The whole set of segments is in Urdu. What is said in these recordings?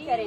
کریں.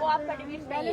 وہ آپ کا ڈبیٹ نہیں ہے.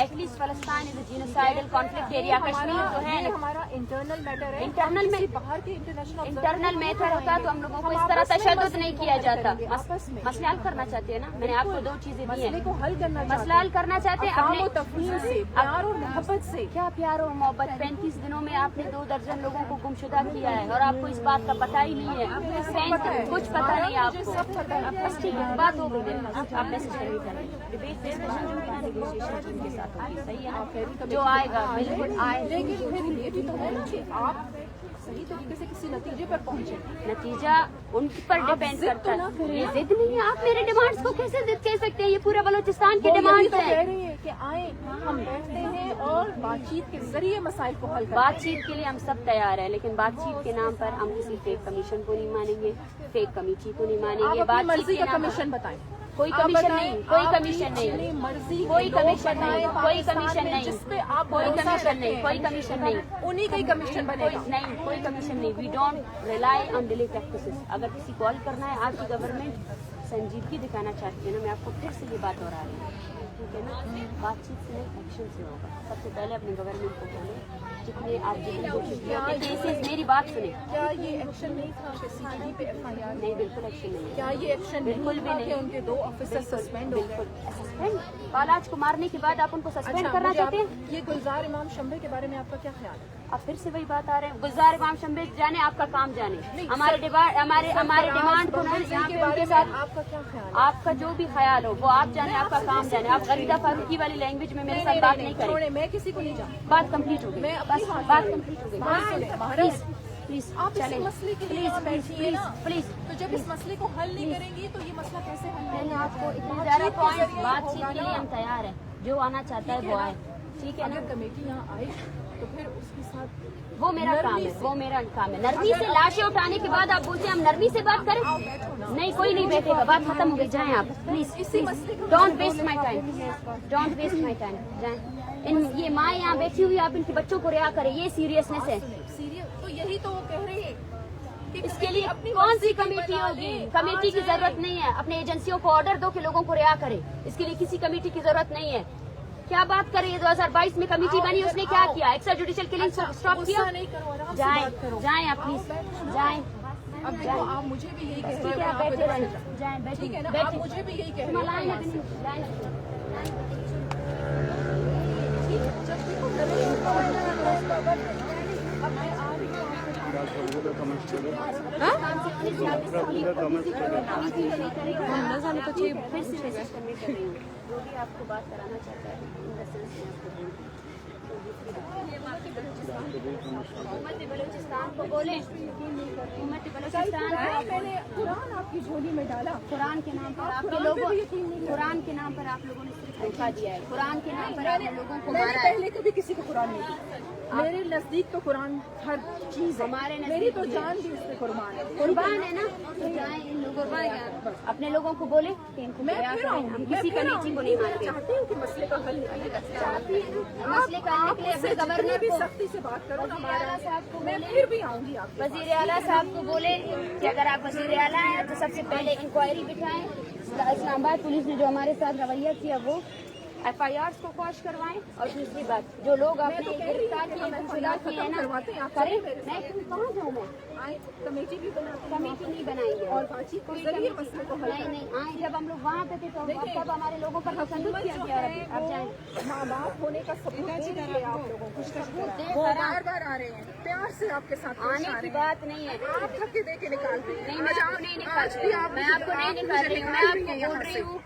ایٹ لیسٹ فلسطین از اے جینوسائیڈل کانفلکٹ ایریا. کشمیر جو ہے ہمارا انٹرنل میٹر ہے. انٹرنل میں باہر کے انٹرنل میٹر ہوتا تو ہم لوگوں کو اس طرح تشدد نہیں کیا جاتا. مسئلہ حل کرنا چاہتے ہیں نا. میں نے آپ کو 2 چیزیں دی ہیں. کو حل کرنا مسئلہ حل کرنا چاہتے ہیں اپنے تفہیم سے, پیار اور محبت سے. کیا پیار اور محبت. 35 دنوں میں آپ نے 2 درجن لوگوں کو گمشدہ کیا ہے اور آپ کو اس بات کا پتہ ہی نہیں ہے. کچھ پتہ نہیں آپ کو. بس ٹھیک ہے, بات ہو گئی. آپ میسج کریں گے ڈبیٹ ڈسکشن جو ہے نیگوشیشن ان کے ساتھ ہوگی. صحیح ہے نا. جو آئے گا بالکل آئے. لیکن پھر یہ بھی تو ہے نا کہ آپ صحیح طریقے سے کسی نتیجے پر پہنچے. نتیجہ ان پر ڈیپینڈ کرتا ہے. یہ ضد نہیں ہے. آپ میرے ڈیمانڈس کو کیسے ضد کہہ سکتے ہیں؟ یہ پورے بلوچستان کی ڈیمانڈ ہے. کہہ رہی ہے کہ آئیں ہم بیٹھتے ہیں اور بات چیت کے ذریعے مسائل کو حل کریں. بات چیت کے لیے ہم سب تیار ہیں, لیکن بات چیت کے نام پر ہم کسی فیک کمیشن کو نہیں مانیں گے, فیک کمیٹی کو نہیں مانیں گے. بات مرضی چیت کا کے نام کمیشن بتائیں. کوئی کمیشن نہیں, کوئی کمیشن نہیں, مرضی کوئی کمیشن نہیں, کوئی کمیشن نہیں, جس پہ آپ کوئی کمیشن نہیں, کوئی کمیشن نہیں, انہیں کا ہی کمیشن بنے گا. نہیں کوئی کمیشن نہیں. We don't rely on daily practices. اگر کسی کال کرنا ہے, آپ کی گورنمنٹ سنجیدگی دکھانا چاہتی ہے نا, میں آپ کو پھر سے یہ بات دوہرا رہی ہوں, ٹھیک ہے نا. بات چیت سے نہیں, ایکشن سے ہوگا. سب سے پہلے اپنے گورنمنٹ کو بولیں جتنے آپ جتنی کوشش کیا. میری بات سنیں. کیا یہ ایکشن نہیں تھا کہ CGD پہ FIR نہیں, بالکل ایکشن نہیں. کیا یہ ایکشن بالکل بھی نہیں. ان کے 2 آفیسر سسپینڈ ہو گئے. سسپینڈ بالاج کو مارنے کے بعد آپ ان کو سسپینڈ کرنا چاہتے ہیں؟ یہ گلزار امام شمبے کے بارے میں آپ کا کیا خیال ہے؟ آپ پھر سے وہی بات آ رہے ہیں. گلزار امام شمبے جانے, آپ کا کام جانے. ہمارے ڈیمانڈ کو ان کے ساتھ آپ کا کیا خیال ہے؟ آپ کا جو بھی خیال ہو وہ آپ جانے, آپ کا کام جانے. آپ غریدہ فاروقی والی لینگویج میں میرے ساتھ بات نہیں کریں. میں کسی کو نہیں جانتی. بات کمپلیٹ ہو گئی. بس بات کمپلیٹ ہو گئی. پلیز آپ اس مسئلے کے لیے بیٹھیے نا. پلیز. تو جب اس مسئلے کو حل نہیں کریں گی تو یہ مسئلہ کیسے حل میں نے ہوگا؟ آپ کو اتنے زیادہ پوائنٹ بات چیت کے لیے ہم تیار ہیں. جو آنا چاہتا ہے وہ آئے, ٹھیک ہے نا. اگر کمیٹی یہاں آئے تو پھر اس کے ساتھ وہ میرا کام ہے, وہ میرا کام ہے. نرمی سے لاشیں اٹھانے کے بعد آپ بولتے ہیں ہم نرمی سے بات کریں. نہیں, کوئی نہیں بیٹھے گا. بات ختم ہو گئی. جائیں آپ please. Don't waste my time, don't waste my time. جائیں. یہ ماں یہاں بیٹھی ہوئی, آپ ان کے بچوں کو رہا کریں. یہ سیریسنیس ہے. تو یہی تو وہ کہہ رہی ہے. اس کے لیے کون سی کمیٹی ہوگی؟ کمیٹی کی ضرورت نہیں ہے. اپنے ایجنسیوں کو آرڈر دو کہ لوگوں کو رہا کرے. اس کے لیے کسی کمیٹی کی ضرورت نہیں ہے. کیا بات کر رہی ہے؟ 2022 میں کمیٹی بنی, اس نے کیا کیا؟ ایکسٹرا جوڈیشل کلنگ اسٹاپ کیا. جائیں, جائیں آپ پلیز, جائیں. اب دیکھو آپ مجھے بھی یہی کہہ ٹھیک ہے, آپ بیٹھے رہیں. جائیں, بیٹھیں. ٹھیک ہے نا, آپ مجھے بھی یہی کہہ رہے جو بھی آپ کو بات کرانا چاہتا ہے حکومت بلوچستان کو بولیں. حکومت بلوچستان نے قرآن آپ کی جھولی میں ڈالا. قرآن کے نام پر آپ کے لوگوں, قرآن کے نام پر آپ لوگوں نے صرف دھوکہ دیا ہے. قرآن کے نام پر آپ نے لوگوں کو مارا ہے. پہلے کبھی کسی کو قرآن نہیں دیا. میرے نزدیک تو قرآن ہر چیز ہے. ہمارے میری تو جان بھی اس پہ قربان ہے. قربان ہے نا. تو جائیں ان لوگوں کو, اپنے لوگوں کو بولیں کہ ان کو رہا کریں. ہم کسی کمیٹی کو نہیں مانتے. چاہتی ہوں کہ مسئلے کا حل چاہتی ہے نا. مسئلے کا حل کے لیے اپنے گورنر بھی کو, سختی سے بات کرو. وزیر اعلیٰ صاحب کو میں بولیں, پھر بھی آؤں گی. آپ وزیر اعلیٰ صاحب کو بولیں کہ اگر آپ وزیر اعلیٰ ہیں تو سب سے پہلے انکوائری بٹھائیں. اسلام آباد پولیس نے جو ہمارے ساتھ رویہ کیا وہ FIRs کو خواش کروائیں. اور دوسری بات, جو لوگ آپ نے گرفتار کیے ہیں نا کریں. میں کہاں جاؤں؟ میں کمیٹی بھی بناتی کمیٹی نہیں بنائیں گے اور بات چیت کوئی ذریعے کمیٹی مسئلے کو حل نہیں. نہیں آئیں, جب ہم لوگ وہاں پہ تھے تو تب ہمارے لوگوں پر تشدد کیا گیا. اب جائیں. ماں باپ ہونے کا ثبوت آپ لوگوں کو. وہ بار بار آ رہے ہیں, پیار سے آپ کے ساتھ آنے کی بات نہیں ہے. آپ دھکے دے کے نکالتے ہیں. نہیں, میں آپ کو نہیں نکال رہی ہوں. میں آپ کو نہیں نکال رہی ہوں. میں آپ کو بول رہی ہوں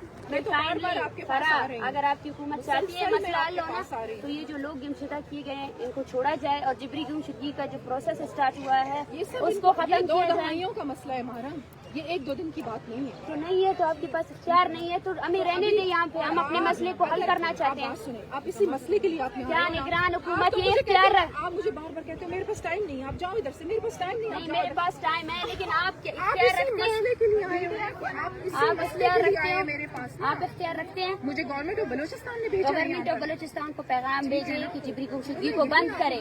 اگر آپ کی حکومت چاہتی ہے مسئلہ حل ہونا تو یہ جو لوگ گمشدہ کیے گئے ہیں ان کو چھوڑا جائے اور جبری گمشدگی کا جو پروسیس اسٹارٹ ہوا ہے اس کو ختم کیا جائے. 2 دہائیوں کا مسئلہ ہے ہمارا, یہ 1-2 دن کی بات نہیں ہے. تو نہیں ہے تو آپ کے پاس اختیار نہیں ہے تو ہمیں رہنے دیں یہاں پہ. ہم اپنے مسئلے کو حل کرنا چاہتے ہیں. سنیں, آپ اسی مسئلے کے لیے آپ کیا نگران حکومت یہ اختیار رکھ. آپ مجھے بار بار کہتے ہیں میرے پاس ٹائم نہیں ہے, آپ جاؤ ادھر سے. میرے پاس ٹائم نہیں ہے. نہیں, میرے پاس ٹائم ہے لیکن آپ اختیار رکھتے ہیں. مسئلے کے لیے آئے ہوئے ہیں. آپ اختیار رکھتے ہیں. میرے پاس آپ اختیار رکھتے ہیں. مجھے گورنمنٹ آف بلوچستان نے بھیجا. گورنمنٹ آف بلوچستان کو پیغام بھیجے کہ جبری گمشدگی کو بند کرے.